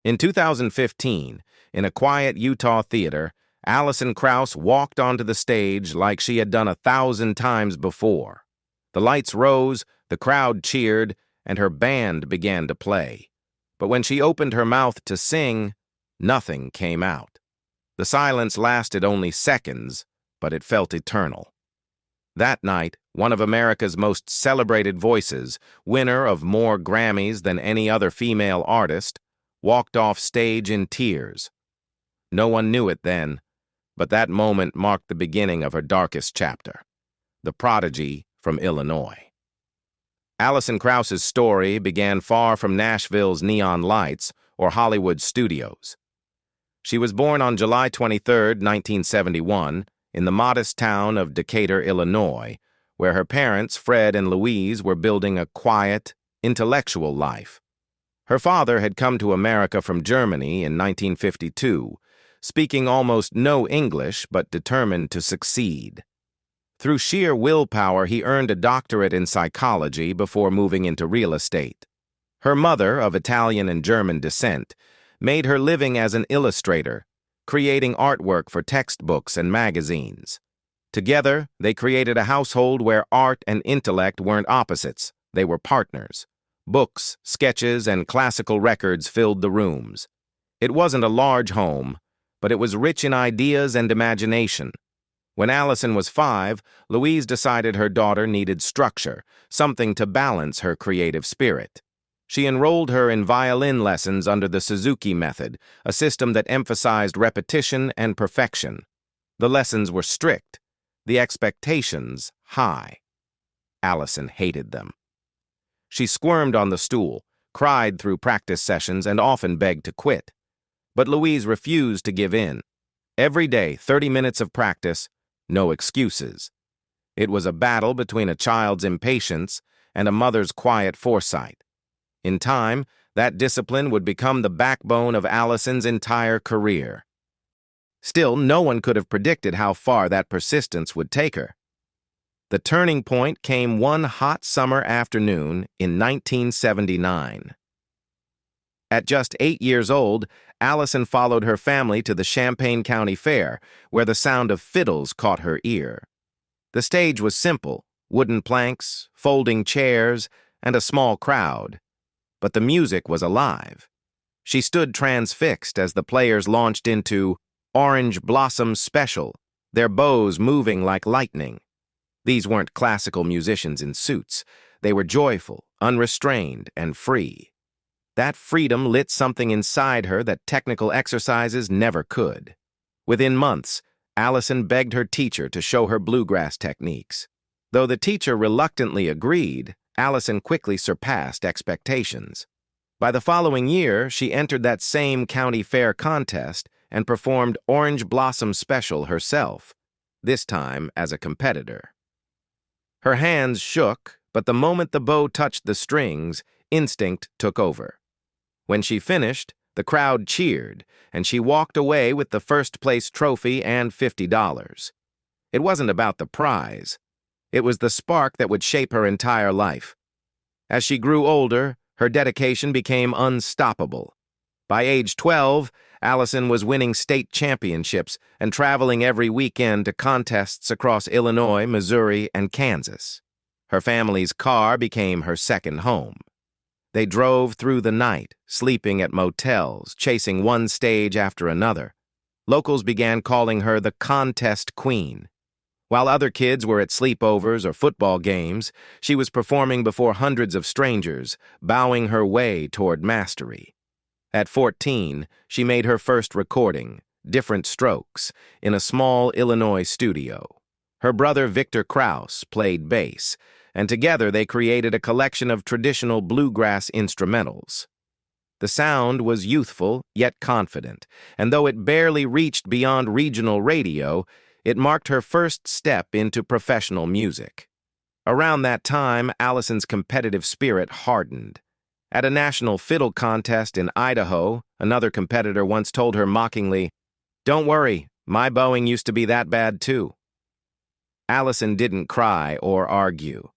In 2015, in a quiet Utah theater, Alison Krauss walked onto the stage like she had done 1,000 times before. The lights rose, the crowd cheered, and her band began to play. But when she opened her mouth to sing, nothing came out. The silence lasted only seconds, but it felt eternal. That night, one of America's most celebrated voices, winner of more Grammys than any other female artist, walked off stage in tears. No one knew it then, but that moment marked the beginning of her darkest chapter. The prodigy from Illinois. Alison Krauss's story began far from Nashville's neon lights or Hollywood studios. She was born on July 23, 1971, in the modest town of Decatur, Illinois, where her parents, Fred and Louise, were building a quiet, intellectual life. Her father had come to America from Germany in 1952, speaking almost no English but determined to succeed. Through sheer willpower, he earned a doctorate in psychology before moving into real estate. Her mother, of Italian and German descent, made her living as an illustrator, creating artwork for textbooks and magazines. Together, they created a household where art and intellect weren't opposites, they were partners. Books, sketches, and classical records filled the rooms. It wasn't a large home, but it was rich in ideas and imagination. When Alison was 5, Louise decided her daughter needed structure, something to balance her creative spirit. She enrolled her in violin lessons under the Suzuki method, a system that emphasized repetition and perfection. The lessons were strict, the expectations high. Alison hated them. She squirmed on the stool, cried through practice sessions, and often begged to quit. But Louise refused to give in. Every day, 30 minutes of practice, no excuses. It was a battle between a child's impatience and a mother's quiet foresight. In time, that discipline would become the backbone of Alison's entire career. Still, no one could have predicted how far that persistence would take her. The turning point came one hot summer afternoon in 1979. At just 8 years old, Alison followed her family to the Champaign County Fair, where the sound of fiddles caught her ear. The stage was simple, wooden planks, folding chairs, and a small crowd. But the music was alive. She stood transfixed as the players launched into Orange Blossom Special, their bows moving like lightning. These weren't classical musicians in suits. They were joyful, unrestrained, and free. That freedom lit something inside her that technical exercises never could. Within months, Alison begged her teacher to show her bluegrass techniques. Though the teacher reluctantly agreed, Alison quickly surpassed expectations. By the following year, she entered that same county fair contest and performed Orange Blossom Special herself, this time as a competitor. Her hands shook, but the moment the bow touched the strings, instinct took over. When she finished, the crowd cheered, and she walked away with the first-place trophy and $50. It wasn't about the prize. It was the spark that would shape her entire life. As she grew older, her dedication became unstoppable. By age 12, Alison was winning state championships and traveling every weekend to contests across Illinois, Missouri, and Kansas. Her family's car became her second home. They drove through the night, sleeping at motels, chasing one stage after another. Locals began calling her the contest queen. While other kids were at sleepovers or football games, she was performing before hundreds of strangers, bowing her way toward mastery. At 14, she made her first recording, Different Strokes, in a small Illinois studio. Her brother Victor Krauss played bass, and together they created a collection of traditional bluegrass instrumentals. The sound was youthful yet confident, and though it barely reached beyond regional radio, it marked her first step into professional music. Around that time, Alison's competitive spirit hardened. At a national fiddle contest in Idaho, another competitor once told her mockingly, "Don't worry, my bowing used to be that bad too." Alison didn't cry or argue.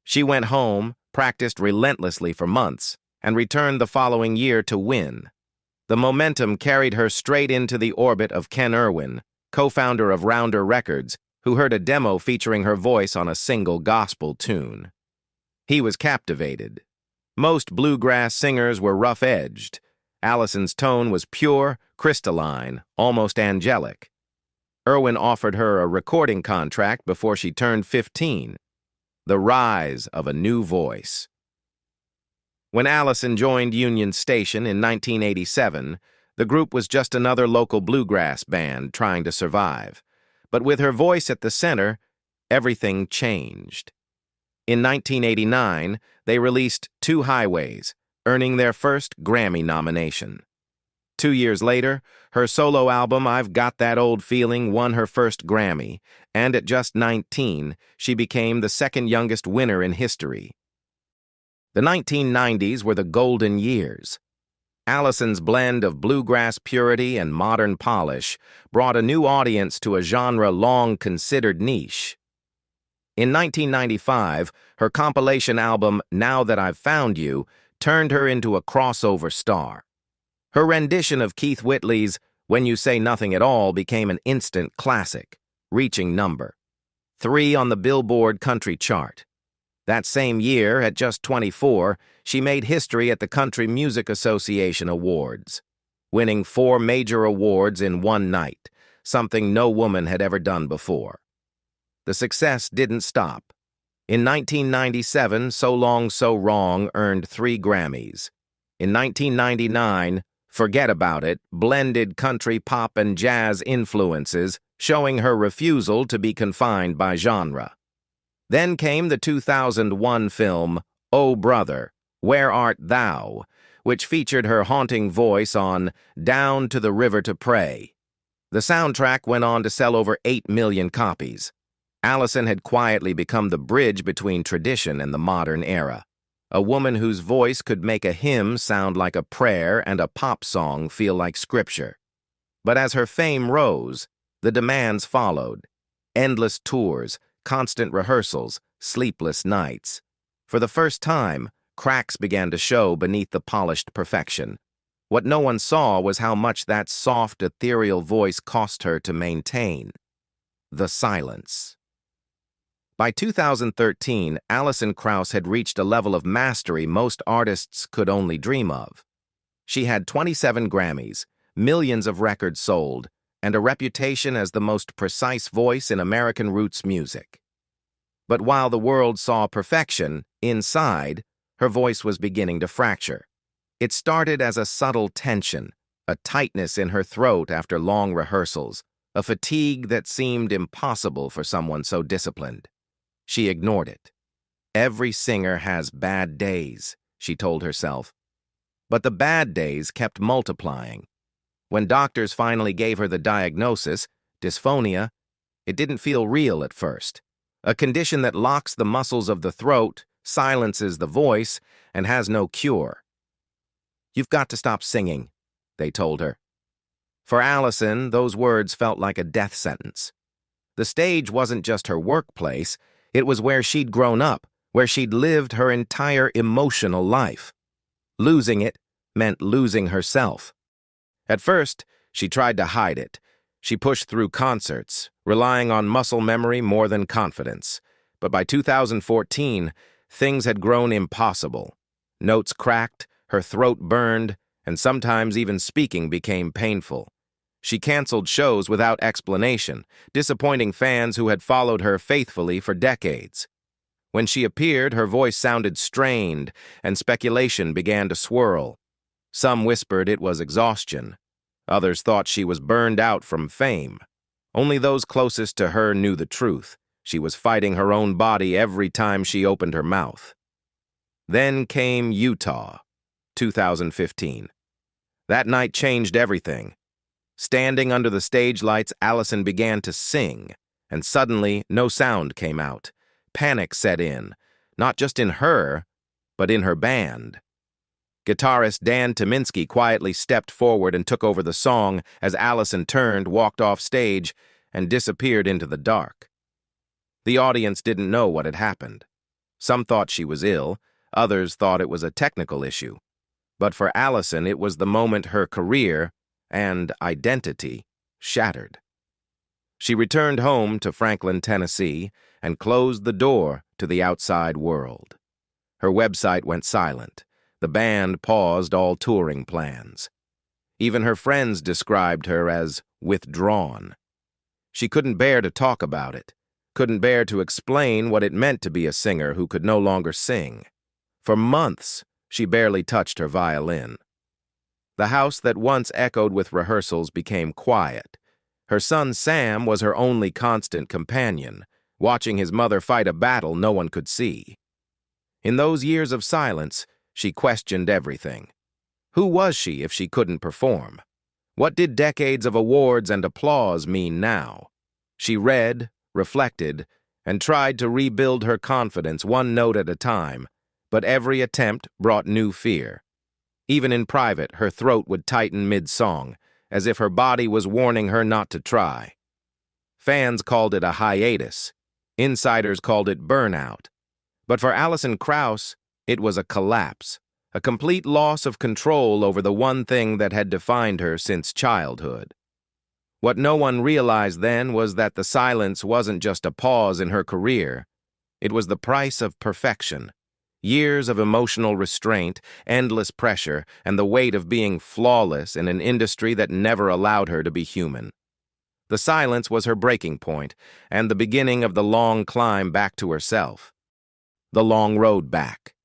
She went home, practiced relentlessly for months, and returned the following year to win. The momentum carried her straight into the orbit of Ken Irwin, co-founder of Rounder Records, who heard a demo featuring her voice on a single gospel tune. He was captivated. Most bluegrass singers were rough-edged. Alison's tone was pure, crystalline, almost angelic. Irwin offered her a recording contract before she turned 15. The rise of a new voice. When Alison joined Union Station in 1987, the group was just another local bluegrass band trying to survive. But with her voice at the center, everything changed. In 1989, they released Two Highways, earning their first Grammy nomination. 2 years later, her solo album I've Got That Old Feeling won her first Grammy, and at just 19, she became the second youngest winner in history. The 1990s were the golden years. Alison's blend of bluegrass purity and modern polish brought a new audience to a genre long considered niche. In 1995, her compilation album Now That I've Found You turned her into a crossover star. Her rendition of Keith Whitley's When You Say Nothing at All became an instant classic, reaching number 3 on the Billboard country chart. That same year, at just 24, she made history at the Country Music Association Awards, winning 4 major awards in one night, something no woman had ever done before. The success didn't stop. In 1997, So Long, So Wrong earned 3 Grammys. In 1999, Forget About It blended country, pop, and jazz influences, showing her refusal to be confined by genre. Then came the 2001 film, Oh Brother, Where Art Thou?, which featured her haunting voice on Down to the River to Pray. The soundtrack went on to sell over 8 million copies. Alison had quietly become the bridge between tradition and the modern era, a woman whose voice could make a hymn sound like a prayer and a pop song feel like scripture. But as her fame rose, the demands followed. Endless tours, constant rehearsals, sleepless nights. For the first time, cracks began to show beneath the polished perfection. What no one saw was how much that soft, ethereal voice cost her to maintain. The silence. By 2013, Alison Krauss had reached a level of mastery most artists could only dream of. She had 27 Grammys, millions of records sold, and a reputation as the most precise voice in American roots music. But while the world saw perfection, inside, her voice was beginning to fracture. It started as a subtle tension, a tightness in her throat after long rehearsals, a fatigue that seemed impossible for someone so disciplined. She ignored it. Every singer has bad days, she told herself. But the bad days kept multiplying. When doctors finally gave her the diagnosis, dysphonia, it didn't feel real at first. A condition that locks the muscles of the throat, silences the voice, and has no cure. You've got to stop singing, they told her. For Alison, those words felt like a death sentence. The stage wasn't just her workplace, it was where she'd grown up, where she'd lived her entire emotional life. Losing it meant losing herself. At first, she tried to hide it. She pushed through concerts, relying on muscle memory more than confidence. But by 2014, things had grown impossible. Notes cracked, her throat burned, and sometimes even speaking became painful. She canceled shows without explanation, disappointing fans who had followed her faithfully for decades. When she appeared, her voice sounded strained, and speculation began to swirl. Some whispered it was exhaustion. Others thought she was burned out from fame. Only those closest to her knew the truth. She was fighting her own body every time she opened her mouth. Then came Utah, 2015. That night changed everything. Standing under the stage lights, Alison began to sing, and suddenly no sound came out. Panic set in, not just in her, but in her band. Guitarist Dan Tyminski quietly stepped forward and took over the song as Alison turned, walked off stage, and disappeared into the dark. The audience didn't know what had happened. Some thought she was ill, others thought it was a technical issue. But for Alison, it was the moment her career and identity shattered. She returned home to Franklin, Tennessee, and closed the door to the outside world. Her website went silent. The band paused all touring plans. Even her friends described her as withdrawn. She couldn't bear to talk about it, couldn't bear to explain what it meant to be a singer who could no longer sing. For months, she barely touched her violin. The house that once echoed with rehearsals became quiet. Her son Sam was her only constant companion, watching his mother fight a battle no one could see. In those years of silence, she questioned everything. Who was she if she couldn't perform? What did decades of awards and applause mean now? She read, reflected, and tried to rebuild her confidence one note at a time, but every attempt brought new fear. Even in private, her throat would tighten mid-song, as if her body was warning her not to try. Fans called it a hiatus. Insiders called it burnout. But for Alison Krauss, it was a collapse, a complete loss of control over the one thing that had defined her since childhood. What no one realized then was that the silence wasn't just a pause in her career. It was the price of perfection. Years of emotional restraint, endless pressure, and the weight of being flawless in an industry that never allowed her to be human. The silence was her breaking point, and the beginning of the long climb back to herself. The long road back.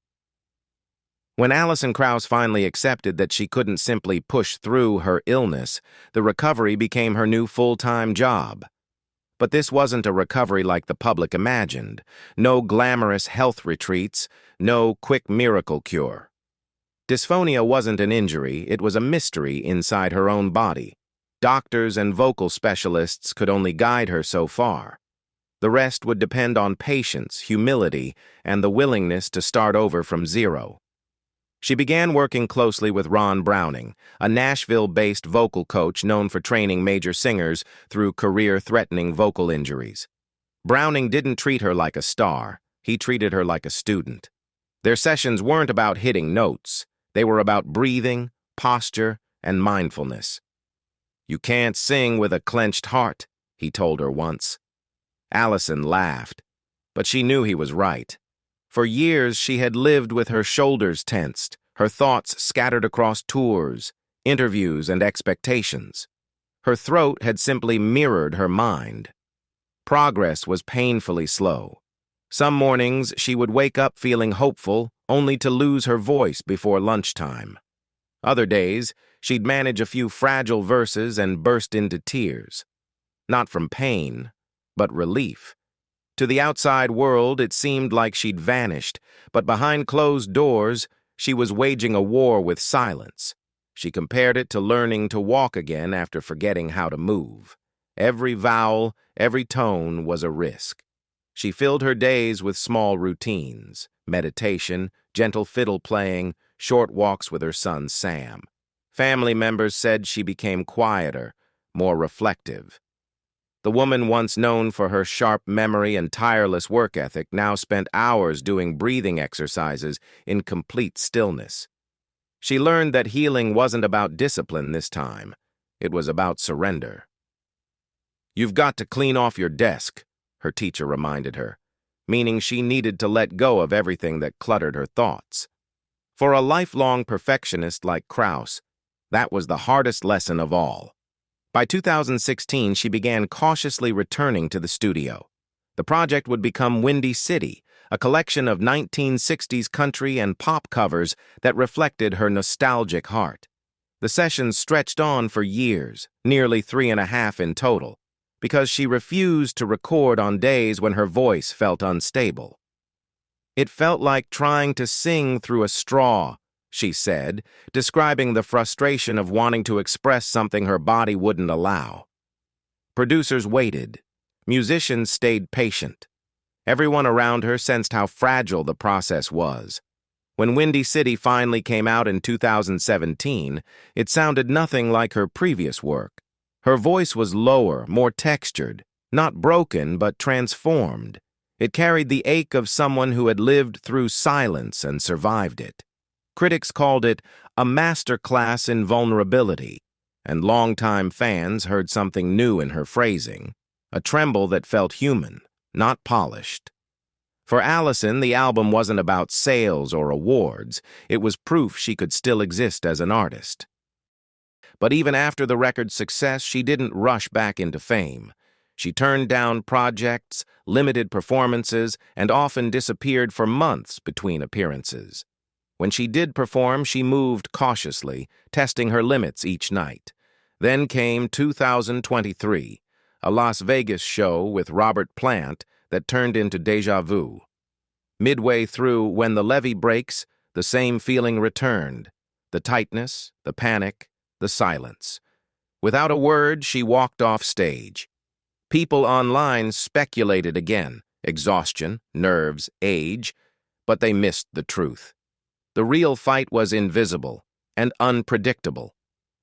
When Alison Krauss finally accepted that she couldn't simply push through her illness, the recovery became her new full-time job. But this wasn't a recovery like the public imagined. No glamorous health retreats, no quick miracle cure. Dysphonia wasn't an injury, it was a mystery inside her own body. Doctors and vocal specialists could only guide her so far. The rest would depend on patience, humility, and the willingness to start over from zero. She began working closely with Ron Browning, a Nashville-based vocal coach known for training major singers through career-threatening vocal injuries. Browning didn't treat her like a star, he treated her like a student. Their sessions weren't about hitting notes, they were about breathing, posture, and mindfulness. "You can't sing with a clenched heart," he told her once. Alison laughed, but she knew he was right. For years, she had lived with her shoulders tensed, her thoughts scattered across tours, interviews, and expectations. Her throat had simply mirrored her mind. Progress was painfully slow. Some mornings, she would wake up feeling hopeful, only to lose her voice before lunchtime. Other days, she'd manage a few fragile verses and burst into tears. Not from pain, but relief. To the outside world, it seemed like she'd vanished, but behind closed doors, she was waging a war with silence. She compared it to learning to walk again after forgetting how to move. Every vowel, every tone was a risk. She filled her days with small routines, meditation, gentle fiddle playing, short walks with her son Sam. Family members said she became quieter, more reflective. The woman once known for her sharp memory and tireless work ethic now spent hours doing breathing exercises in complete stillness. She learned that healing wasn't about discipline this time. It was about surrender. "You've got to clean off your desk," her teacher reminded her, meaning she needed to let go of everything that cluttered her thoughts. For a lifelong perfectionist like Krauss, that was the hardest lesson of all. By 2016, she began cautiously returning to the studio. The project would become Windy City, a collection of 1960s country and pop covers that reflected her nostalgic heart. The sessions stretched on for years, nearly 3.5 in total, because she refused to record on days when her voice felt unstable. "It felt like trying to sing through a straw," she said, describing the frustration of wanting to express something her body wouldn't allow. Producers waited. Musicians stayed patient. Everyone around her sensed how fragile the process was. When Windy City finally came out in 2017, it sounded nothing like her previous work. Her voice was lower, more textured, not broken but transformed. It carried the ache of someone who had lived through silence and survived it. Critics called it a masterclass in vulnerability, and longtime fans heard something new in her phrasing, a tremble that felt human, not polished. For Alison, the album wasn't about sales or awards. It was proof she could still exist as an artist. But even after the record's success, she didn't rush back into fame. She turned down projects, limited performances, and often disappeared for months between appearances. When she did perform, she moved cautiously, testing her limits each night. Then came 2023, a Las Vegas show with Robert Plant that turned into déjà vu. Midway through, when the levee breaks, the same feeling returned: the tightness, the panic, the silence. Without a word, she walked off stage. People online speculated again: exhaustion, nerves, age, but they missed the truth. The real fight was invisible and unpredictable.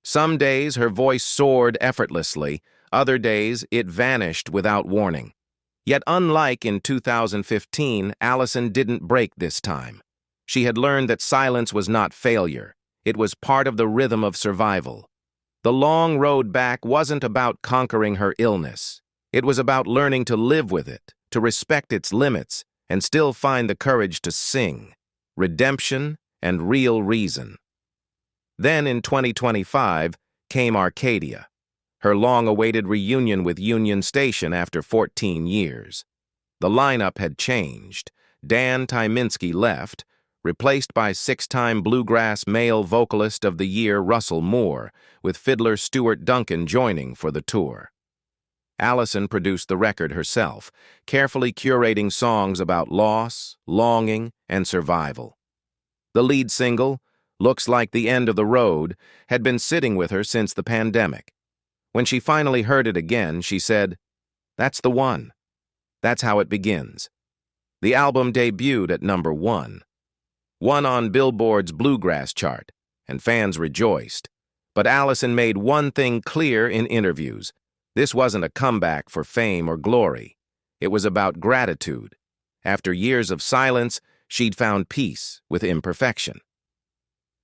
Some days her voice soared effortlessly, other days it vanished without warning. Yet unlike in 2015, Alison didn't break this time. She had learned that silence was not failure. It was part of the rhythm of survival. The long road back wasn't about conquering her illness. It was about learning to live with it, to respect its limits, and still find the courage to sing. Redemption and real reason. Then in 2025 came Arcadia, her long-awaited reunion with Union Station after 14 years. The lineup had changed. Dan Tyminski left, replaced by six-time bluegrass male vocalist of the year Russell Moore, with fiddler Stuart Duncan joining for the tour. Alison produced the record herself, carefully curating songs about loss, longing, and survival. The lead single, Looks Like the End of the Road, had been sitting with her since the pandemic. When she finally heard it again, she said, "That's the one. That's how it begins." The album debuted at number 1. One on Billboard's Bluegrass chart, and fans rejoiced. But Alison made one thing clear in interviews: this wasn't a comeback for fame or glory. It was about gratitude. After years of silence, she'd found peace with imperfection.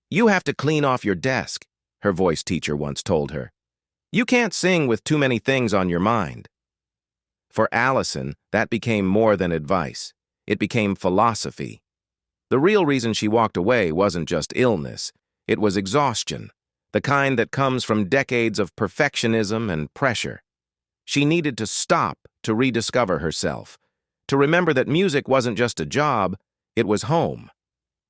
"You have to clean off your desk," her voice teacher once told her. "You can't sing with too many things on your mind." For Alison, that became more than advice. It became philosophy. The real reason she walked away wasn't just illness. It was exhaustion, the kind that comes from decades of perfectionism and pressure. She needed to stop to rediscover herself, to remember that music wasn't just a job, it was home.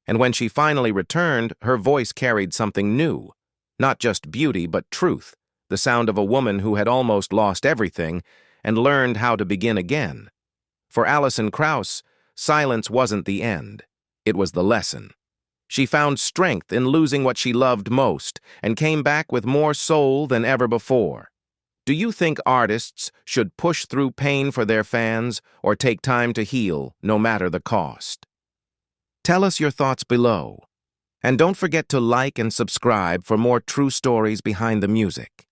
And when she finally returned, her voice carried something new. Not just beauty, but truth, the sound of a woman who had almost lost everything and learned how to begin again. For Alison Krauss, silence wasn't the end. It was the lesson. She found strength in losing what she loved most and came back with more soul than ever before. Do you think artists should push through pain for their fans or take time to heal, no matter the cost? Tell us your thoughts below. And don't forget to like and subscribe for more true stories behind the music.